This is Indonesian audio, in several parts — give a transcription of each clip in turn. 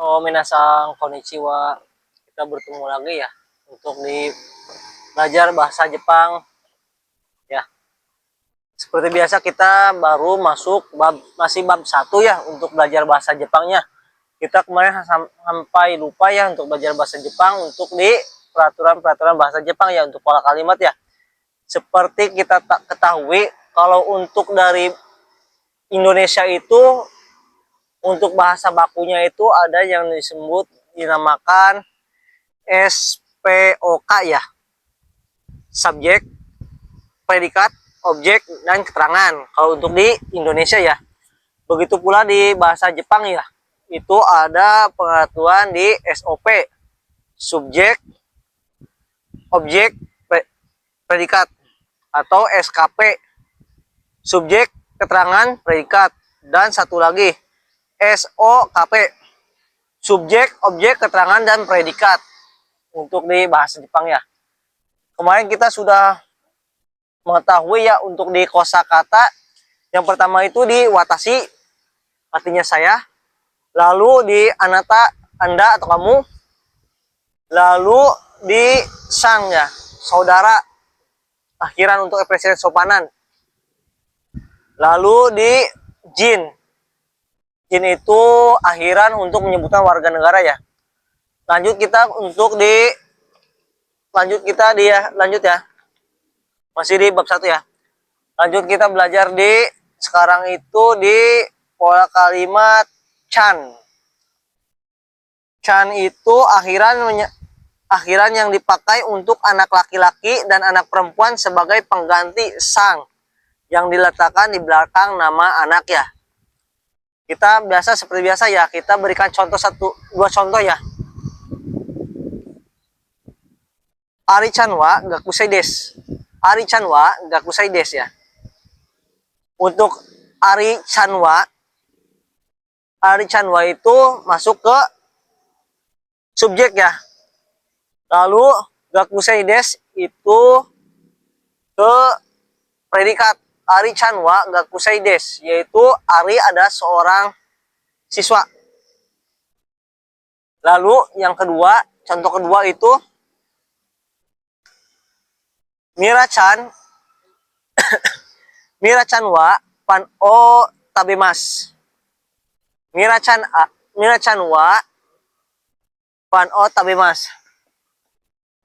Oh, minasang konnichiwa. Kita bertemu lagi ya untuk di belajar bahasa Jepang ya. Seperti biasa kita baru masuk masih bab 1 ya untuk belajar bahasa Jepangnya. Kita kemarin sampai lupa ya untuk belajar bahasa Jepang untuk di peraturan-peraturan bahasa Jepang ya untuk pola kalimat ya. Seperti kita tak ketahui kalau untuk dari Indonesia itu untuk bahasa bakunya itu ada yang disebut dinamakan SPOK ya, subjek, predikat, objek, dan keterangan. Kalau untuk di Indonesia ya, begitu pula di bahasa Jepang ya, itu ada pengaturan di SOP, subjek, objek, predikat, atau SKP, subjek, keterangan, predikat, dan satu lagi SOKP, subjek, objek, keterangan, dan predikat untuk di bahasa Jepang ya. Kemarin kita sudah mengetahui ya untuk di kosakata. Yang pertama itu di watashi, artinya saya. Lalu di anata, Anda atau kamu. Lalu di sang ya, saudara, akhiran untuk ekspresi sopanan. Lalu di jin. Jin itu akhiran untuk menyebutkan warga negara ya. Lanjut kita untuk di lanjut ya. Masih di bab 1 ya. Lanjut kita belajar di sekarang itu di pola kalimat chan. Chan itu akhiran yang dipakai untuk anak laki-laki dan anak perempuan sebagai pengganti sang yang diletakkan di belakang nama anak ya. Kita biasa seperti biasa ya, kita berikan contoh dua contoh ya. Ari-chan wa gakusei desu. Ari-chan wa gakusei desu ya. Untuk Ari-chan wa itu masuk ke subjek ya. Lalu gakusei desu itu ke predikat. Ari-chan wa gakusei desu, yaitu Ari ada seorang siswa. Lalu yang kedua, contoh kedua itu Mira-chan Mira-chan wa pan o tabemasu. Mira-chan wa pan o tabemasu.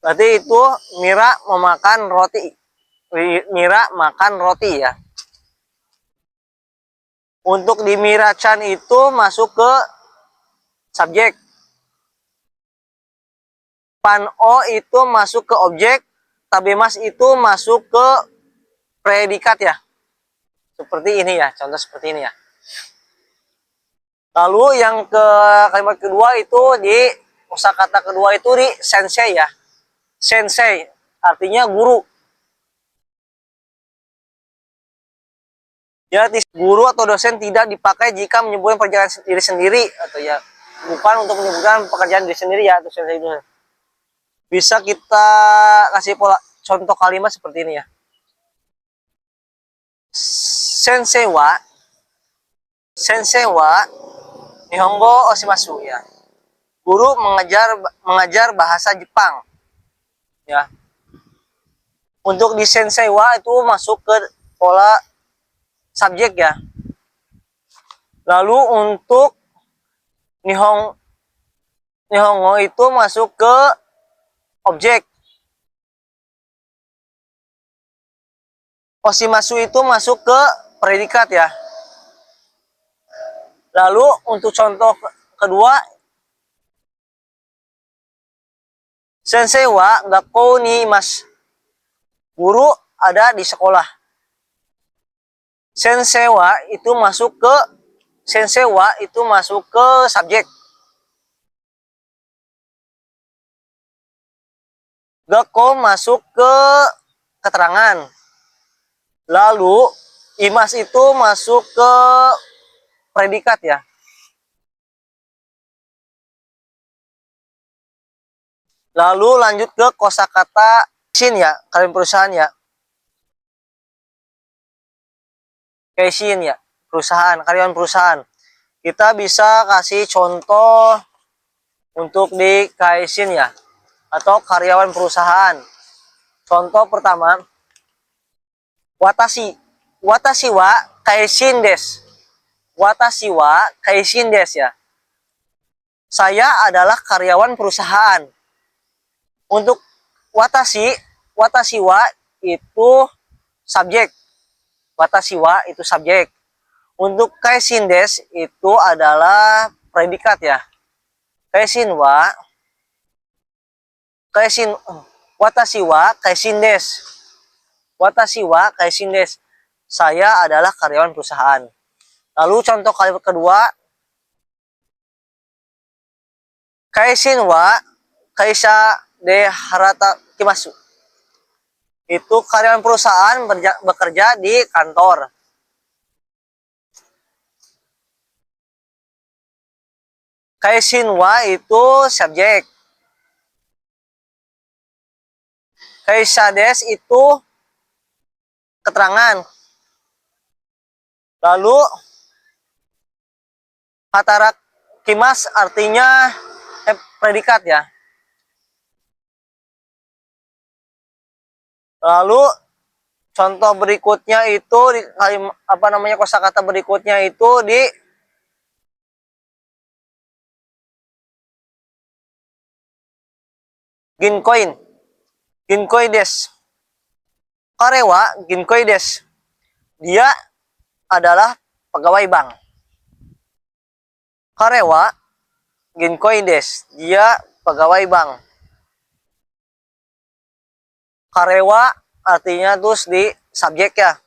Berarti itu Mira memakan roti. Mira makan roti ya. Untuk di Mira-chan itu masuk ke subjek. Pan o itu masuk ke objek. Tabemas itu masuk ke predikat ya. Seperti ini ya, contoh seperti ini ya. Lalu yang ke kalimat kedua itu di kosakata kedua itu di sensei ya. Sensei artinya guru. Jadi guru atau dosen tidak dipakai jika menyebutkan pekerjaan diri sendiri atau ya bukan untuk menyebutkan pekerjaan diri sendiri ya atau sensei itu. Bisa kita kasih pola contoh kalimat seperti ini ya. Sensei wa Nihongo oshimasu ya. Guru mengajar bahasa Jepang. Ya. Untuk di sensei wa itu masuk ke pola subjek ya. Lalu untuk Nihongo itu masuk ke objek. Oshimasu itu masuk ke predikat ya. Lalu untuk contoh kedua, sensei wa gakkou ni imasu. Guru ada di sekolah. Sensei wa itu masuk ke subjek. Gakkou masuk ke keterangan. Lalu imas itu masuk ke predikat ya. Lalu lanjut ke kosakata shin ya, kalian perusahaan ya. Keishin ya, perusahaan, karyawan perusahaan. Kita bisa kasih contoh untuk di kaisin ya, atau karyawan perusahaan. Contoh pertama, watashi. Watashi wa kaishin desu. Watashi wa kaishin desu ya. Saya adalah karyawan perusahaan. Untuk watashi, watashi wa itu subjek. Watashi wa itu subjek. Untuk kaishin desu itu adalah predikat ya. Kaishin wa kaishin watashi wa kaishin desu. Watashi wa kaishin desu. Saya adalah karyawan perusahaan. Lalu contoh kalimat kedua, kaishin wa kaisha de harata kimasu. Itu karyawan perusahaan bekerja di kantor. Kaishin wa itu subjek. Kaisha des itu keterangan. Lalu hatarak kimas artinya predikat ya. Lalu contoh berikutnya itu di kosakata berikutnya itu di ginkoin. Ginkoi des. Karewa ginkoi des. Dia adalah pegawai bank. Karewa ginkoi des. Dia pegawai bank. Karewa artinya terus di subjek ya.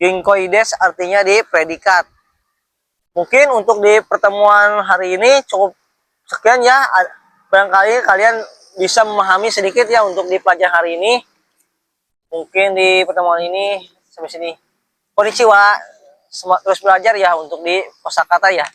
Ginkoi des artinya di predikat. Mungkin untuk di pertemuan hari ini cukup sekian ya. Barangkali kalian bisa memahami sedikit ya untuk di pelajaran hari ini. Mungkin di pertemuan ini sampai sini. Konnichiwa. Terus belajar ya untuk di kosakata ya.